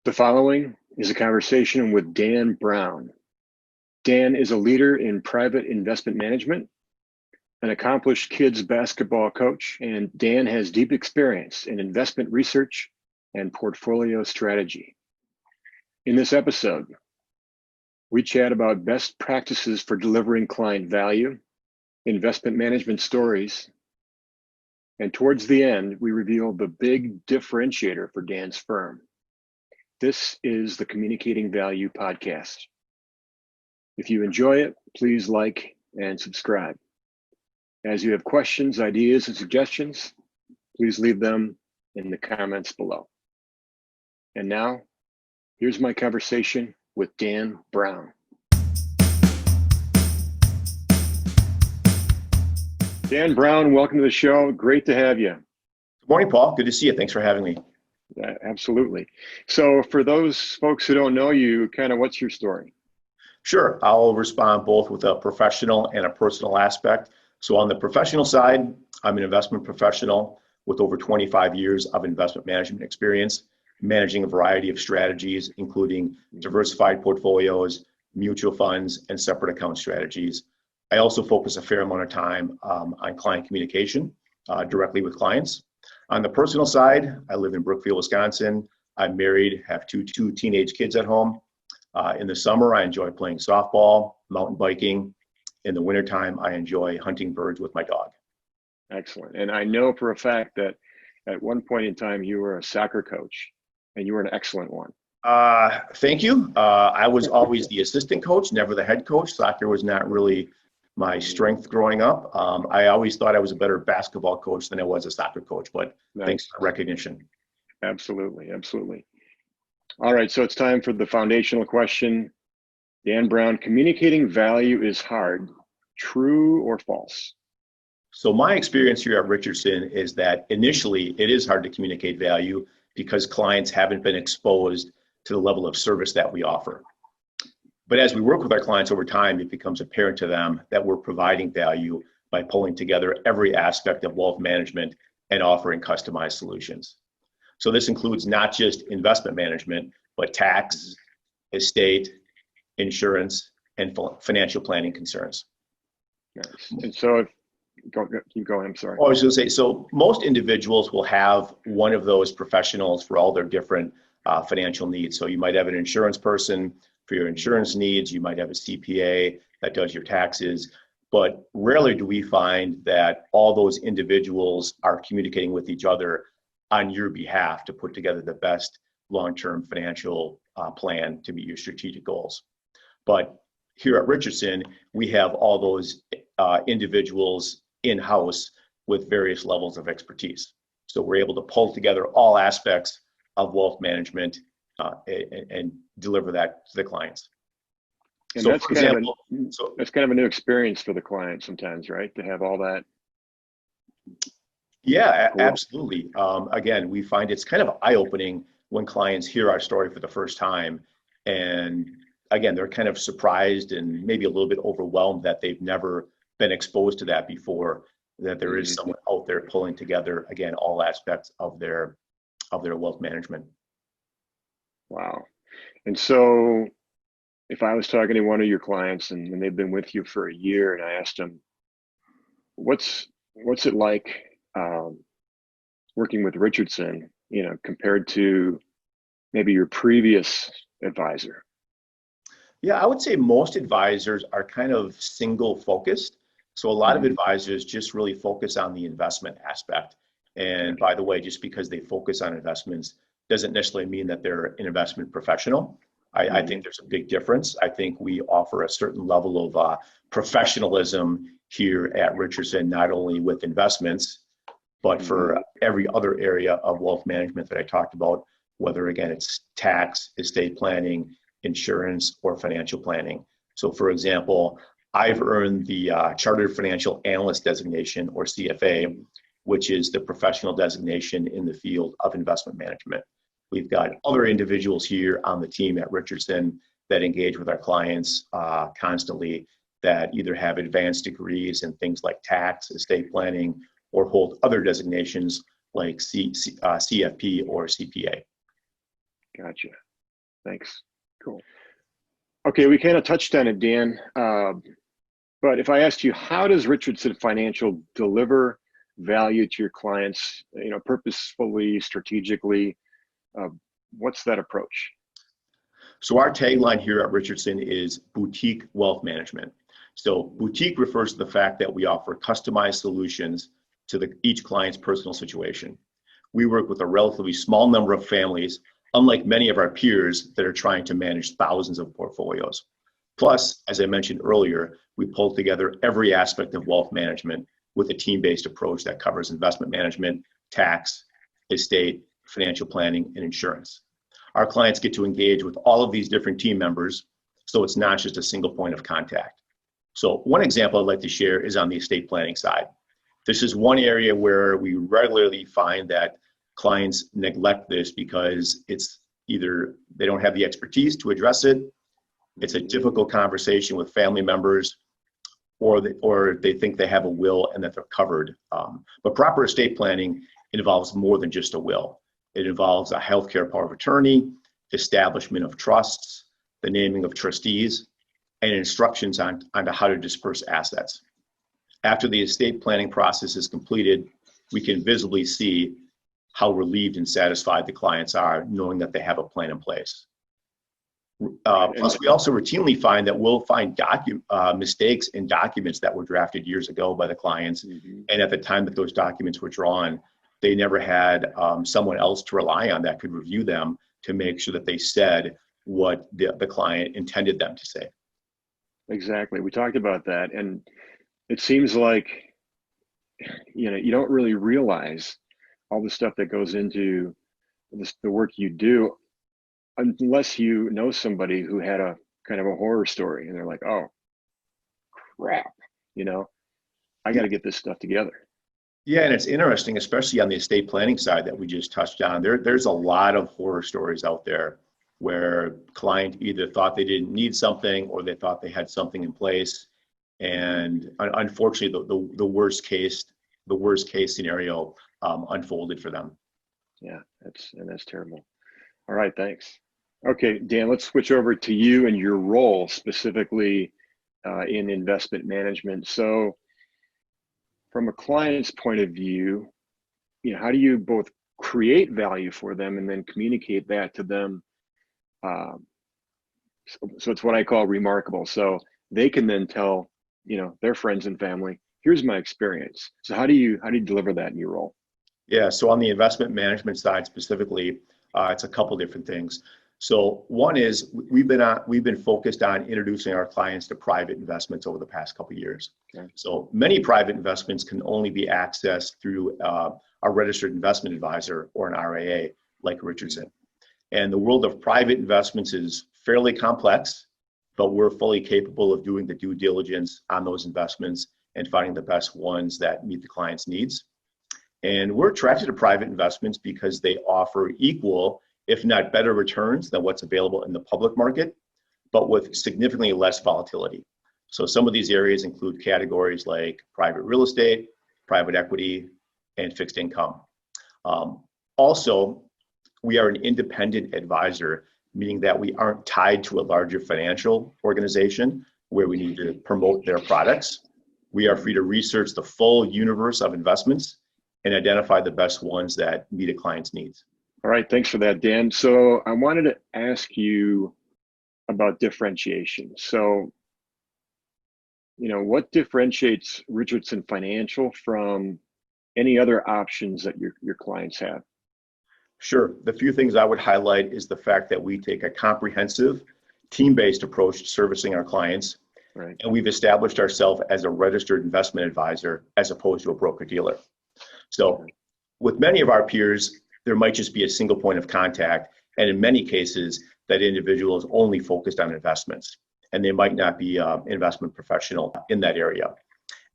The following is a conversation with Dan Brown. Dan is a leader in private investment management, an accomplished kids basketball coach, and Dan has deep experience in investment research and portfolio strategy. In this episode, we chat about best practices for delivering client value, investment management stories, and towards the end, we reveal the big differentiator for Dan's firm. This is the Communicating Value podcast. If you enjoy it, please like and subscribe. As you have questions, ideas, and suggestions, please leave them in the comments below. And now, here's my conversation with Dan Brown. Dan Brown, welcome to the show. Great to have you. Good morning, Paul. Good to see you. Thanks for having me. Absolutely. So for those folks who don't know you, what's your story? Sure. I'll respond both with a professional and a personal aspect. So on the professional side, I'm an investment professional with over 25 years of investment management experience, managing a variety of strategies, including diversified portfolios, mutual funds, and separate account strategies. I also focus a fair amount of time on client communication directly with clients. On the personal side, I live in Brookfield, Wisconsin. I'm married, have two teenage kids at home. In the summer, I enjoy playing softball, mountain biking. In the wintertime, I enjoy hunting birds with my dog. Excellent. And I know for a fact that at one point in time, you were a soccer coach, and you were an excellent one. Thank you. I was always the assistant coach, never the head coach. Soccer was not really my strength growing up. I always thought I was a better basketball coach than I was a soccer coach, but nice. Thanks for the recognition. Absolutely, absolutely. All right, so it's time for the foundational question. Dan Brown, communicating value is hard, true or false? So my experience here at Richardson is that initially it is hard to communicate value because clients haven't been exposed to the level of service that we offer. But as we work with our clients over time, it becomes apparent to them that we're providing value by pulling together every aspect of wealth management and offering customized solutions. So this includes not just investment management, but tax, estate, insurance, and financial planning concerns. Nice. And so, keep going, I'm sorry. I was going to say, so most individuals will have one of those professionals for all their different financial needs. So you might have an insurance person for your insurance needs, you might have a CPA that does your taxes, but rarely do we find that all those individuals are communicating with each other on your behalf to put together the best long-term financial plan to meet your strategic goals. But here at Richardson, we have all those individuals in-house with various levels of expertise. So we're able to pull together all aspects of wealth management and deliver that to the clients. And so that's that's kind of a new experience for the client sometimes, right? To have all that. Yeah, cool. Absolutely. Again, we find it's kind of eye-opening when clients hear our story for the first time. And again, they're kind of surprised and maybe a little bit overwhelmed that they've never been exposed to that before, that there is someone out there pulling together, again, all aspects of their wealth management. Wow. And so if I was talking to one of your clients and they've been with you for a year and I asked them, what's it like working with Richardson, compared to maybe your previous advisor? Yeah, I would say most advisors are kind of single focused. So a lot of advisors just really focus on the investment aspect. And by the way, just because they focus on investments doesn't necessarily mean that they're an investment professional. I think there's a big difference. I think we offer a certain level of professionalism here at Richardson, not only with investments, but for every other area of wealth management that I talked about, whether again, it's tax, estate planning, insurance, or financial planning. So for example, I've earned the Chartered Financial Analyst designation, or CFA, which is the professional designation in the field of investment management. We've got other individuals here on the team at Richardson that engage with our clients constantly that either have advanced degrees in things like tax, estate planning, or hold other designations like CFP or CPA. Gotcha. Thanks. Cool. Okay, we kind of touched on it, Dan. But if I asked you, how does Richardson Financial deliver value to your clients, purposefully, strategically? What's that approach? So our tagline here at Richardson is boutique wealth management. So boutique refers to the fact that we offer customized solutions to each client's personal situation. We work with a relatively small number of families, unlike many of our peers that are trying to manage thousands of portfolios. Plus, as I mentioned earlier, we pull together every aspect of wealth management with a team-based approach that covers investment management, tax, estate, financial planning, and insurance. Our clients get to engage with all of these different team members, so it's not just a single point of contact. So one example I'd like to share is on the estate planning side. This is one area where we regularly find that clients neglect this because it's either they don't have the expertise to address it, it's a difficult conversation with family members, or they think they have a will and that they're covered. But proper estate planning involves more than just a will. It involves a healthcare power of attorney, establishment of trusts, the naming of trustees, and instructions on how to disperse assets. After the estate planning process is completed, we can visibly see how relieved and satisfied the clients are knowing that they have a plan in place. Plus, we also routinely find that we'll find mistakes in documents that were drafted years ago by the clients. Mm-hmm. And at the time that those documents were drawn, they never had someone else to rely on that could review them to make sure that they said what the client intended them to say. Exactly. We talked about that. And it seems like, you don't really realize all the stuff that goes into the work you do unless you know somebody who had a kind of a horror story and they're like, oh, crap, I got to get this stuff together. Yeah, and it's interesting, especially on the estate planning side that we just touched on. There's a lot of horror stories out there where client either thought they didn't need something or they thought they had something in place. And unfortunately, the worst case scenario unfolded for them. Yeah, that's terrible. All right, thanks. Okay, Dan, let's switch over to you and your role specifically in investment management. So from a client's point of view, how do you both create value for them and then communicate that to them? So it's what I call remarkable. So they can then tell, their friends and family, here's my experience. So how do you deliver that in your role? Yeah, so on the investment management side specifically, it's a couple different things. So one is we've been focused on introducing our clients to private investments over the past couple of years. Okay. So many private investments can only be accessed through a registered investment advisor or an RIA like Richardson. And the world of private investments is fairly complex, but we're fully capable of doing the due diligence on those investments and finding the best ones that meet the client's needs. And we're attracted to private investments because they offer equal, if not better returns than what's available in the public market, but with significantly less volatility. So some of these areas include categories like private real estate, private equity, and fixed income. Also, we are an independent advisor, meaning that we aren't tied to a larger financial organization where we need to promote their products. We are free to research the full universe of investments and identify the best ones that meet a client's needs. All right, thanks for that, Dan. So I wanted to ask you about differentiation. So, what differentiates Richardson Financial from any other options that your clients have? Sure. The few things I would highlight is the fact that we take a comprehensive, team-based approach to servicing our clients. Right. And we've established ourselves as a registered investment advisor as opposed to a broker-dealer. So with many of our peers, there might just be a single point of contact. And in many cases, that individual is only focused on investments. And they might not be an investment professional in that area.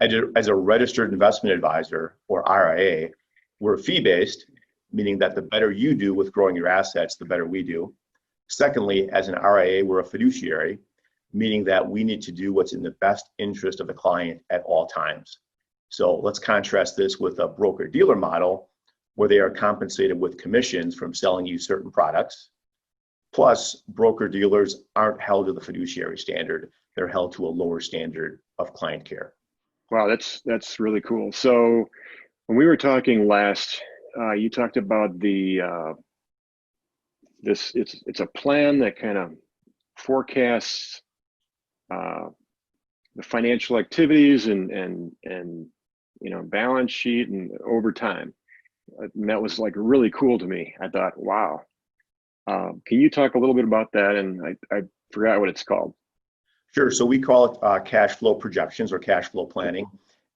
As a registered investment advisor or RIA, we're fee-based, meaning that the better you do with growing your assets, the better we do. Secondly, as an RIA, we're a fiduciary, meaning that we need to do what's in the best interest of the client at all times. So let's contrast this with a broker-dealer model where they are compensated with commissions from selling you certain products. Plus, broker dealers aren't held to the fiduciary standard. They're held to a lower standard of client care. Wow, that's really cool. So when we were talking last, you talked about the it's a plan that kind of forecasts the financial activities and balance sheet and over time. And that was like really cool to me. I thought, wow. Can you talk a little bit about that? And I forgot what it's called. Sure. So we call it cash flow projections or cash flow planning,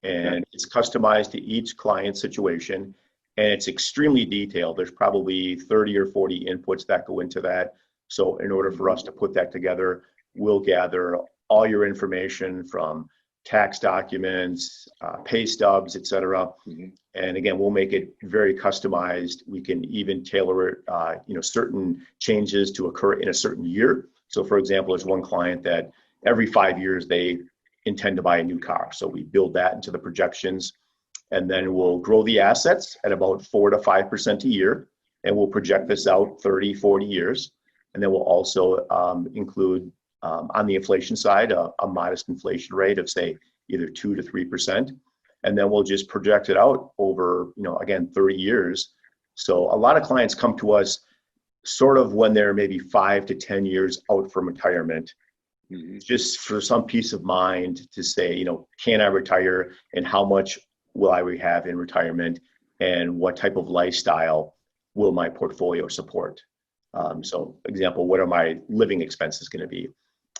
and it's customized to each client situation, and it's extremely detailed. There's probably 30 or 40 inputs that go into that. So in order for us to put that together, we'll gather all your information from tax documents, pay stubs, et cetera. And again, we'll make it very customized. We can even tailor it, certain changes to occur in a certain year. So for example, there's one client that every 5 years they intend to buy a new car. So we build that into the projections, and then we'll grow the assets at about 4 to 5% a year. And we'll project this out 30, 40 years. And then we'll also include on the inflation side, a modest inflation rate of say either 2 to 3%. And then we'll just project it out over, again, 30 years. So a lot of clients come to us sort of when they're maybe 5 to 10 years out from retirement, just for some peace of mind to say, can I retire and how much will I have in retirement and what type of lifestyle will my portfolio support? So example, what are my living expenses going to be?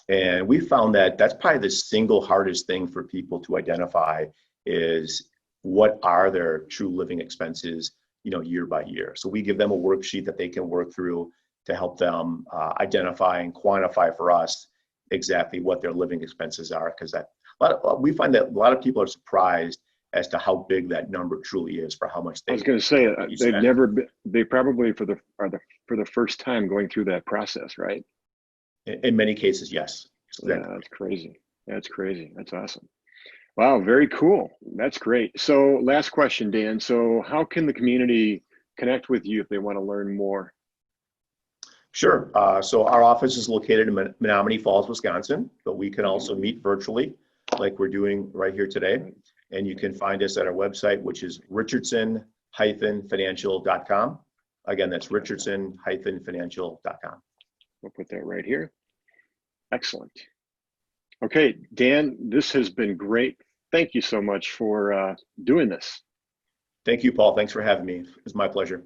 And we found that that's probably the single hardest thing for people to identify is what are their true living expenses, year by year. So we give them a worksheet that they can work through to help them identify and quantify for us exactly what their living expenses are. Because we find that a lot of people are surprised as to how big that number truly is for how much they. I was going to say they probably for the first time going through that process, right? In many cases, yes. Yeah, that's crazy. That's awesome. Wow, very cool. That's great. So last question, Dan. So how can the community connect with you if they want to learn more? Sure. So our office is located in Menominee Falls, Wisconsin, but we can also meet virtually like we're doing right here today. And you can find us at our website, which is richardson-financial.com. Again, that's richardson-financial.com. We'll put that right here. Excellent. Okay, Dan, this has been great. Thank you so much for doing this. Thank you, Paul. Thanks for having me. It was my pleasure.